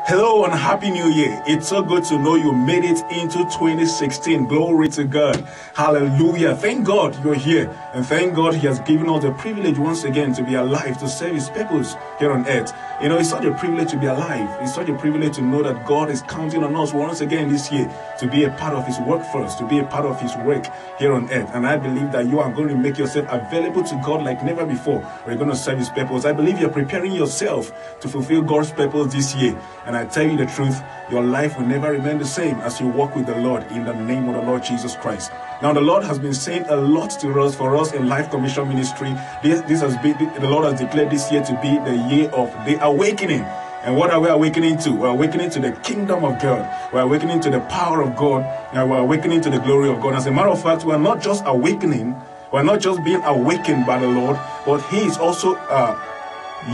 Hello and Happy New Year. It's so good to know you made it into 2016. Glory to God. Hallelujah. Thank God you're here. And thank God He has given us the privilege once again to be alive, to serve His purpose here on earth. You know, it's such a privilege to be alive. It's such a privilege to know that God is counting on us once again this year to be a part of His workforce, to be a part of His work here on earth. And I believe that you are going to make yourself available to God like never before. We're going to serve His purpose. I believe you're preparing yourself to fulfill God's purpose this year. And I tell you the truth, your life will never remain the same as you walk with the Lord in the name of the Lord Jesus Christ. Now, the Lord has been saying a lot to us, for us in Life Commission Ministry. This has been, the Lord has declared this year to be the year of the awakening. And what are we awakening to? We're awakening to the kingdom of God. We're awakening to the power of God. And we're awakening to the glory of God. As a matter of fact, we're not just awakening. We're not just being awakened by the Lord, but He is also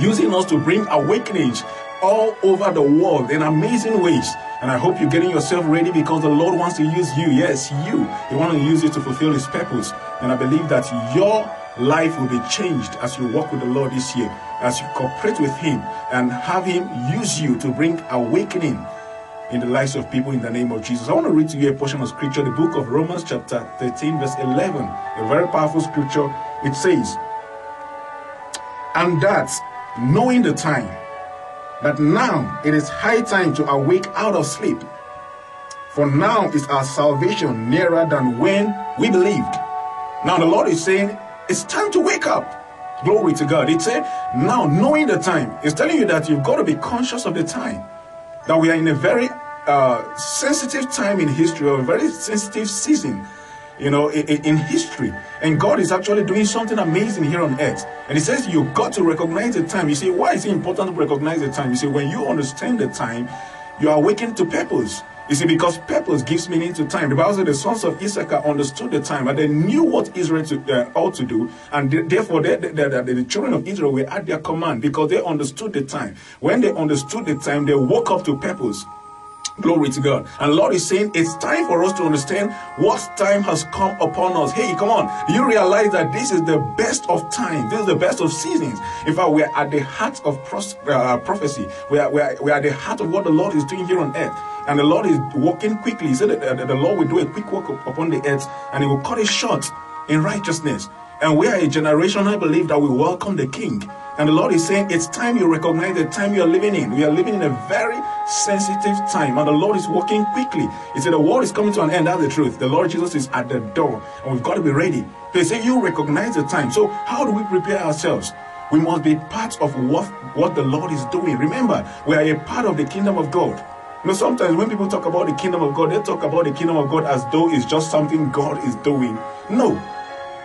using us to bring awakenings all over the world in amazing ways. And I hope you're getting yourself ready, because the Lord wants to use you. Yes, you. He wants to use you to fulfill His purpose. And I believe that your life will be changed as you walk with the Lord this year, as you cooperate with Him and have Him use you to bring awakening in the lives of people in the name of Jesus. I want to read to you a portion of scripture, the book of Romans chapter 13 verse 11, a very powerful scripture. It says, "And that, knowing the time, that now it is high time to awake out of sleep. For now is our salvation nearer than when we believed." Now the Lord is saying, it's time to wake up. Glory to God. It said, now knowing the time. It's telling you that you've got to be conscious of the time. That we are in a very sensitive time in history, or a very sensitive season, you know, in history. And God is actually doing something amazing here on earth. And He says you've got to recognize the time. You say, why is it important to recognize the time? You say, when you understand the time, you are awakened to purpose. You see, because purpose gives meaning to time. The Bible says the sons of Issachar understood the time, and they knew what Israel ought to do. And therefore, the children of Israel were at their command, because they understood the time. When they understood the time, they woke up to purpose. Glory to God. And the Lord is saying it's time for us to understand what time has come upon us. Hey, come on. Do you realize that this is the best of time? This is the best of seasons. In fact, we are at the heart of prophecy. We are at the heart of what the Lord is doing here on earth. And the Lord is working quickly. He said that the Lord will do a quick work upon the earth, and He will cut it short in righteousness. And we are a generation, I believe, that will welcome the King. And the Lord is saying, it's time you recognize the time you are living in. We are living in a very sensitive time, and the Lord is working quickly. He said the world is coming to an end. That's the truth. The Lord Jesus is at the door, and we've got to be ready. They say you recognize the time. So how do we prepare ourselves? We must be part of what the Lord is doing. Remember, we are a part of the kingdom of God. You know, sometimes when people talk about the kingdom of God, they talk about the kingdom of God as though it's just something God is doing. No.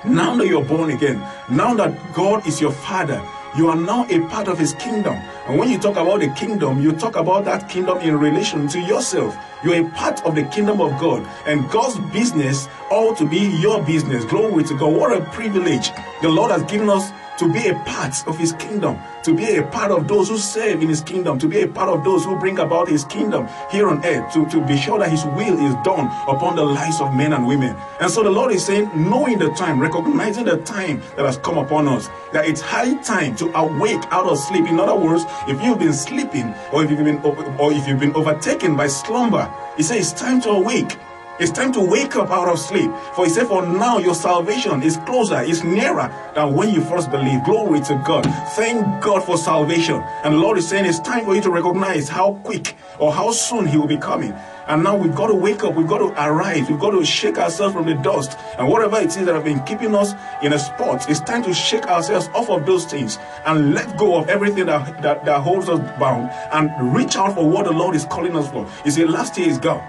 Now that you're born again, now that God is your Father, you are now a part of His kingdom. And when you talk about the kingdom, you talk about that kingdom in relation to yourself. You're a part of the kingdom of God. And God's business ought to be your business. Glory to God. What a privilege the Lord has given us to be a part of His kingdom, to be a part of those who serve in His kingdom, to be a part of those who bring about His kingdom here on earth, to be sure that His will is done upon the lives of men and women. And so the Lord is saying, knowing the time, recognizing the time that has come upon us, that it's high time to awake out of sleep. In other words, if you've been sleeping, or if you've been overtaken by slumber, He says it's time to awake. It's time to wake up out of sleep. For He said, for now your salvation is closer, is nearer than when you first believed. Glory to God. Thank God for salvation. And the Lord is saying it's time for you to recognize how quick or how soon He will be coming. And now we've got to wake up. We've got to arise. We've got to shake ourselves from the dust. And whatever it is that have been keeping us in a spot, it's time to shake ourselves off of those things and let go of everything that holds us bound and reach out for what the Lord is calling us for. You see, last year is gone.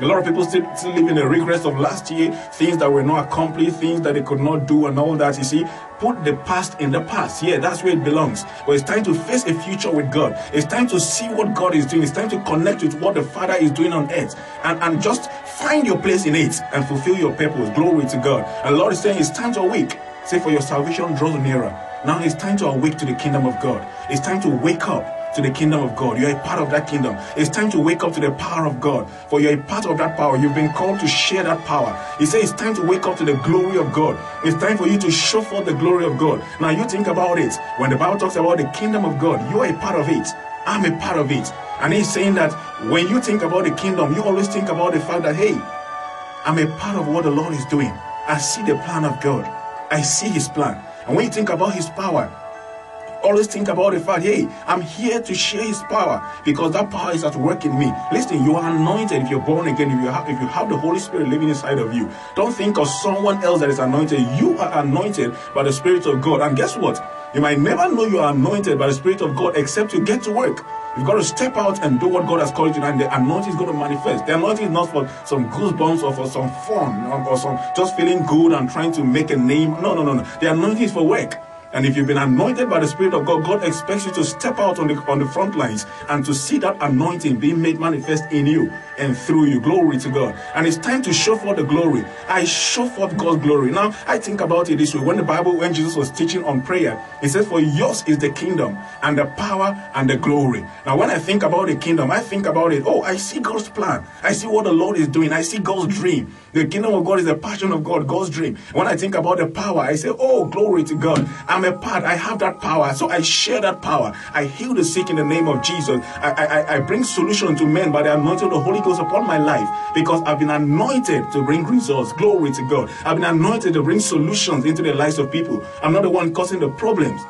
A lot of people still live in the regrets of last year, things that were not accomplished, things that they could not do and all that. You see, put the past in the past. Yeah, that's where it belongs. But it's time to face a future with God. It's time to see what God is doing. It's time to connect with what the Father is doing on earth. And just find your place in it and fulfill your purpose. Glory to God. And the Lord is saying it's time to awake. Say, for your salvation draws nearer. Now it's time to awake to the kingdom of God. It's time to wake up to the kingdom of God. You're a part of that kingdom. It's time to wake up to the power of God. For you're a part of that power. You've been called to share that power. He says it's time to wake up to the glory of God. It's time for you to show forth the glory of God. Now you think about it. When the Bible talks about the kingdom of God, you are a part of it. I'm a part of it. And he's saying that when you think about the kingdom, you always think about the fact that, hey, I'm a part of what the Lord is doing. I see the plan of God. I see his plan. And when you think about his power, always think about the fact, hey, I'm here to share his power because that power is at work in me. Listen, you are anointed if you're born again, if you have the Holy Spirit living inside of you. Don't think of someone else that is anointed. You are anointed by the Spirit of God. And guess what? You might never know you are anointed by the Spirit of God except you get to work. You've got to step out and do what God has called you to, and the anointing is going to manifest. The anointing is not for some goosebumps or for some fun or some just feeling good and trying to make a name. No. The anointing is for work. And if you've been anointed by the Spirit of God, God expects you to step out on the front lines and to see that anointing being made manifest in you and through you. Glory to God. And it's time to show forth the glory. I show forth God's glory. Now, I think about it this way. When Jesus was teaching on prayer, he says, for yours is the kingdom and the power and the glory. Now, when I think about the kingdom, I think about it. Oh, I see God's plan. I see what the Lord is doing. I see God's dream. The kingdom of God is the passion of God, God's dream. When I think about the power, I say, oh, glory to God. I'm a part. I have that power. So I share that power. I heal the sick in the name of Jesus. I bring solution to men by the anointing of the Holy Ghost upon my life because I've been anointed to bring results. Glory to God. I've been anointed to bring solutions into the lives of people. I'm not the one causing the problems.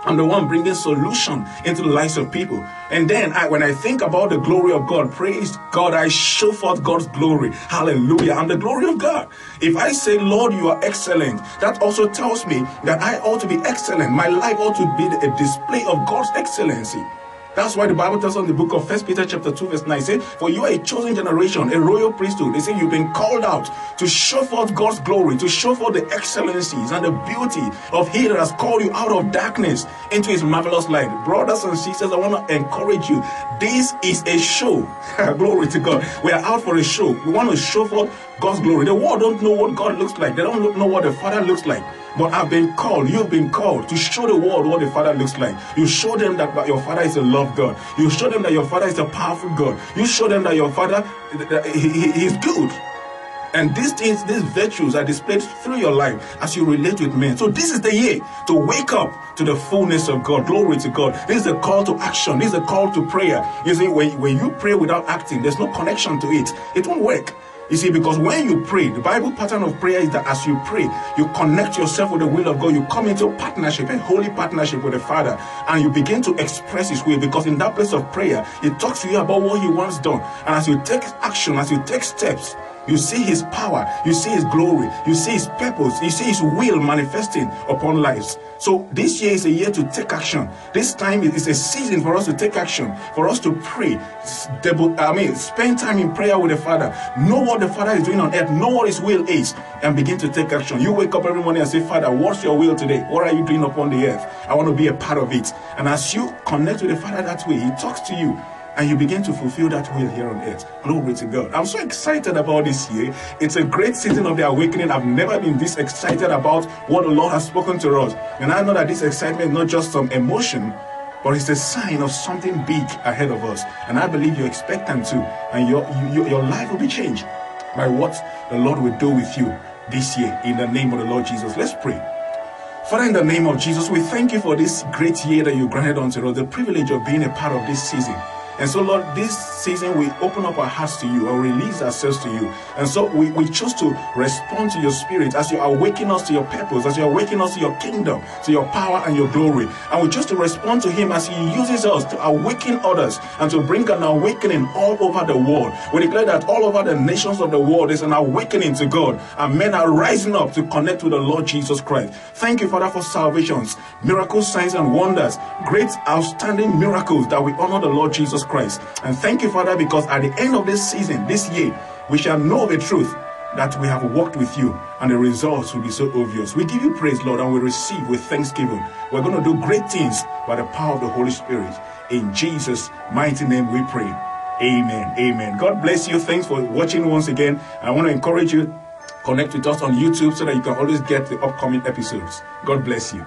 I'm the one bringing solution into the lives of people. And then when I think about the glory of God, praise God, I show forth God's glory. Hallelujah. I'm the glory of God. If I say, Lord, you are excellent, that also tells me that I ought to be excellent. My life ought to be a display of God's excellency. That's why the Bible tells us in the book of 1 Peter chapter 2 verse 9, says, for you are a chosen generation, a royal priesthood. They say you've been called out to show forth God's glory, to show forth the excellencies and the beauty of He that has called you out of darkness into His marvelous light. Brothers and sisters, I want to encourage you. This is a show. Glory to God. We are out for a show. We want to show forth God's glory. The world don't know what God looks like. They don't know what the Father looks like. But I've been called, you've been called to show the world what the Father looks like. You show them that your Father is a love God. You show them that your Father is a powerful God. You show them that your Father, He is good. And these things, these virtues are displayed through your life as you relate with men. So this is the year to wake up to the fullness of God. Glory to God. This is a call to action. This is a call to prayer. You see, when you pray without acting, there's no connection to it. It won't work. You see, because when you pray, the Bible pattern of prayer is that as you pray, you connect yourself with the will of God. You come into partnership, a holy partnership with the Father, and you begin to express His will. Because in that place of prayer, He talks to you about what He wants done. And as you take action, as you take steps, you see His power, you see His glory, you see His purpose, you see His will manifesting upon lives. So this year is a year to take action. This time is a season for us to take action, for us to pray. Spend time in prayer with the Father. Know what the Father is doing on earth. Know what His will is, and begin to take action. You wake up every morning and say, Father, what's your will today? What are you doing upon the earth? I want to be a part of it. And as you connect with the Father that way, He talks to you. And you begin to fulfill that will here on earth. Glory to God. I'm so excited about this year. It's a great season of the awakening. I've never been this excited about what the Lord has spoken to us. And I know that this excitement is not just some emotion, but it's a sign of something big ahead of us. And I believe you're expectant to. And your life will be changed by what the Lord will do with you this year in the name of the Lord Jesus. Let's pray. Father, in the name of Jesus, we thank you for this great year that you granted unto us, the privilege of being a part of this season. And so, Lord, this season we open up our hearts to you and release ourselves to you. And so we choose to respond to your Spirit as you awaken us to your purpose, as you awaken us to your kingdom, to your power and your glory. And we choose to respond to Him as He uses us to awaken others and to bring an awakening all over the world. We declare that all over the nations of the world is an awakening to God, and men are rising up to connect with the Lord Jesus Christ. Thank you, Father, for salvations, miracles, signs and wonders, great outstanding miracles that we honor the Lord Jesus Christ. And thank you, Father, because at the end of this season, this year, we shall know the truth that we have walked with you, and the results will be so obvious. We give you praise, Lord, and we receive with thanksgiving. We're going to do great things by the power of the Holy Spirit. In Jesus' mighty name we pray. Amen. Amen. God bless you. Thanks for watching once again. I want to encourage you, connect with us on YouTube so that you can always get the upcoming episodes. God bless you.